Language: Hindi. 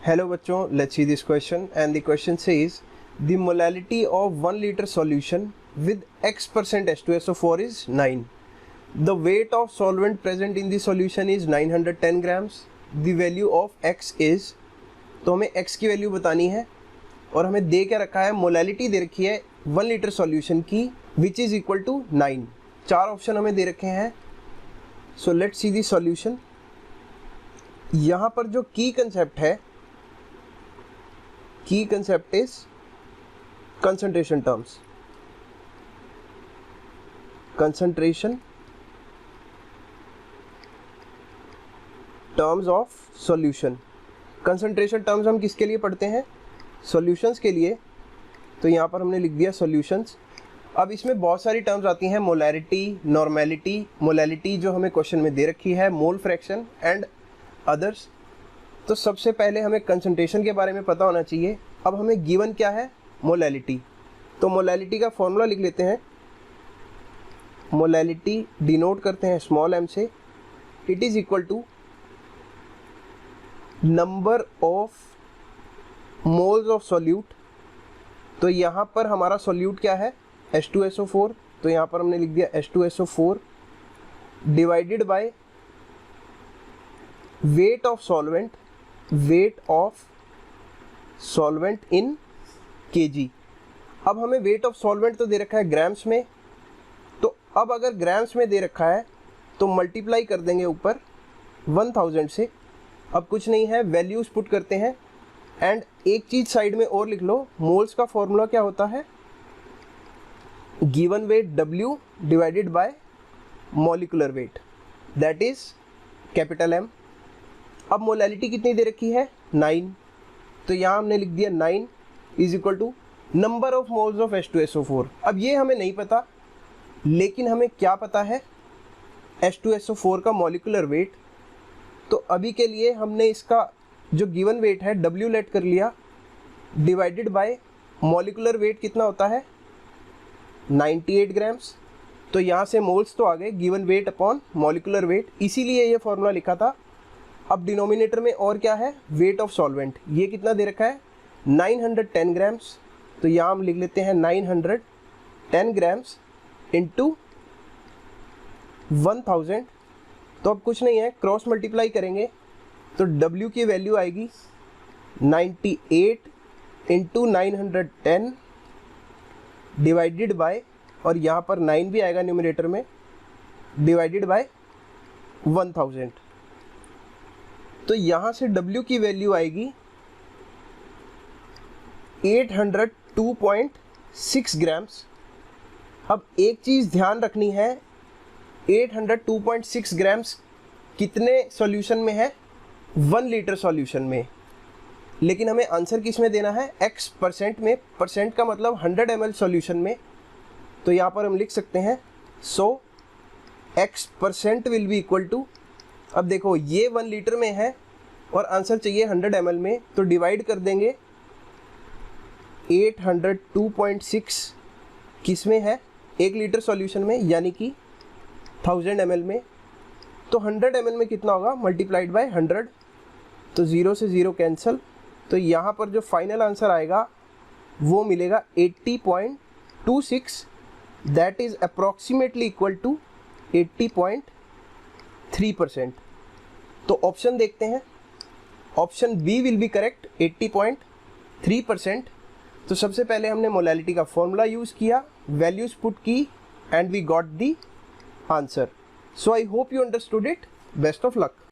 Hello बच्चों, let's see this question and the question says the molality of 1 liter solution with x% H2SO4 is 9. The weight of solvent present in the solution is 910 grams. The value of x is, तो हमें x की वैल्यू बतानी है और हमें दे क्या रखा है, मोलैलिटी दे रखी है 1 लीटर सॉल्यूशन की which is equal to 9. 4 option हमें दे रखे हैं. So let's see the solution. यहाँ पर जो की कंसेप्ट है, key concept is concentration terms. Concentration terms of solution. Concentration terms हम किसके लिए पढ़ते हैं? सॉल्यूशंस के लिए. तो यहाँ पर हमने लिख दिया सॉल्यूशंस. अब इसमें बहुत सारी टर्म्स आती हैं, मोलैरिटी, नॉर्मेलिटी. मोलैलिटी जो हमें क्वेश्चन में दे रखी है, मोल फ्रैक्शन एंड अदर्स. तो सबसे पहले हमें कंसंट्रेशन के बारे में पता होना चाहिए. अब हमें गिवन क्या है? मोलैलिटी. तो मोलैलिटी का फॉर्मूला लिख लेते हैं. मोलैलिटी डिनोट करते हैं स्मॉल m से. It is equal to number of moles of solute. तो यहाँ पर हमारा सॉल्यूट क्या है? H2SO4. तो यहाँ पर हमने लिख दिया H2SO4 divided by weight of solvent. Weight of solvent in kg. अब हमें वेट ऑफ सॉल्वेंट तो दे रखा है ग्राम्स में. तो अब अगर ग्राम्स में दे रखा है तो मल्टीप्लाई कर देंगे ऊपर 1000 से. अब कुछ नहीं है, वैल्यूज पुट करते हैं. एंड एक चीज़ साइड में और लिख लो, मोल्स का फॉर्मूला क्या होता है? Given weight W divided by molecular weight, that is capital M. अब मोलैलिटी कितनी दे रखी है? 9. तो यहाँ हमने लिख दिया 9 is equal to number of moles of H2SO4. अब ये हमें नहीं पता, लेकिन हमें क्या पता है? H2SO4 का मॉलिक्यूलर वेट. तो अभी के लिए हमने इसका जो गिवन वेट है W लेट कर लिया, डिवाइडेड बाय मॉलिक्यूलर वेट कितना होता है? 98 ग्राम्स. तो यहाँ से मोल्स तो आ गए, given weight upon molecular weight, इसीलिए ये फॉर्मूला लिखा था. अब डिनोमिनेटर में और क्या है? Weight of solvent. ये कितना दे रखा है? 910 ग्राम्स. तो यहाँ हम लिख लेते हैं 910 ग्राम्स इंटू 1000. तो अब कुछ नहीं है, क्रॉस मल्टीप्लाई करेंगे तो W की वैल्यू आएगी 98 इंटू 910 डिवाइडेड बाय, और यहाँ पर 9 भी आएगा न्यूमरेटर में, डिवाइडेड बाय 1000. तो यहाँ से W की वैल्यू आएगी 802.6 ग्राम्स. अब एक चीज़ ध्यान रखनी है, 802.6 ग्राम्स कितने सॉल्यूशन में है? 1 लीटर सॉल्यूशन में. लेकिन हमें आंसर किस में देना है? x% में. परसेंट का मतलब 100 ml सॉल्यूशन में. तो यहाँ पर हम लिख सकते हैं so x% will be equal to, अब देखो ये 1 लीटर में है और आंसर चाहिए 100 ml में, तो डिवाइड कर देंगे 802.6 किस में है? 1 लीटर सॉल्यूशन में, यानी कि 1000 ml में. तो 100 ml में कितना होगा? Multiplied by 100. तो 0 से 0 कैंसिल. तो यहाँ पर जो फाइनल आंसर आएगा वो मिलेगा 80.26, that is approximately equal to 80.3%. तो ऑप्शन देखते हैं. Option B will be correct, 80.3%. तो सबसे पहले हमने मोलैलिटी का फॉर्मूला यूज़ किया, वैल्यूज पुट की, and we got the answer. So I hope you understood it. Best of luck.